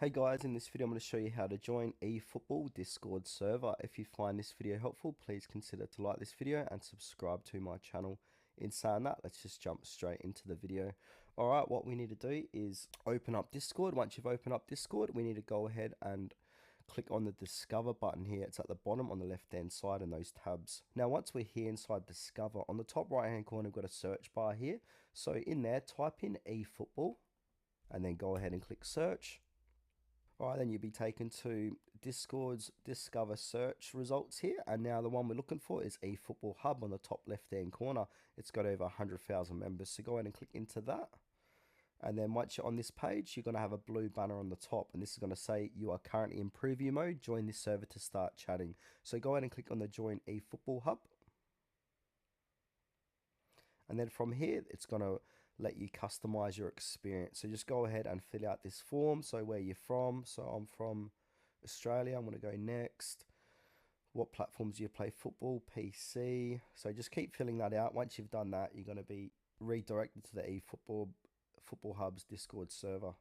Hey guys, in this video I'm going to show you how to join eFootball Discord server. If you find this video helpful, please consider to like this video and subscribe to my channel. In saying that, let's just jump straight into the video. Alright, what we need to do is open up Discord. Once you've opened up Discord, we need to go ahead and click on the Discover button here. It's at the bottom on the left hand side in those tabs. Now once we're here inside Discover, on the top right hand corner we've got a search bar here. So in there, type in eFootball and then go ahead and click search. Alright, then you'll be taken to Discord's Discover search results here. And now the one we're looking for is eFootball Hub on the top left-hand corner. It's got over 100,000 members. So go ahead and click into that. And then once you're on this page, you're going to have a blue banner on the top. And this is going to say you are currently in preview mode. Join this server to start chatting. So go ahead and click on the Join eFootball Hub. And then from here, it's going to let you customize your experience. So just go ahead and fill out this form. So where you're from. So I'm from Australia. I'm going to go next. What platforms do you play football? PC. So just keep filling that out. Once you've done that, you're going to be redirected to the eFootball Hub's Discord server.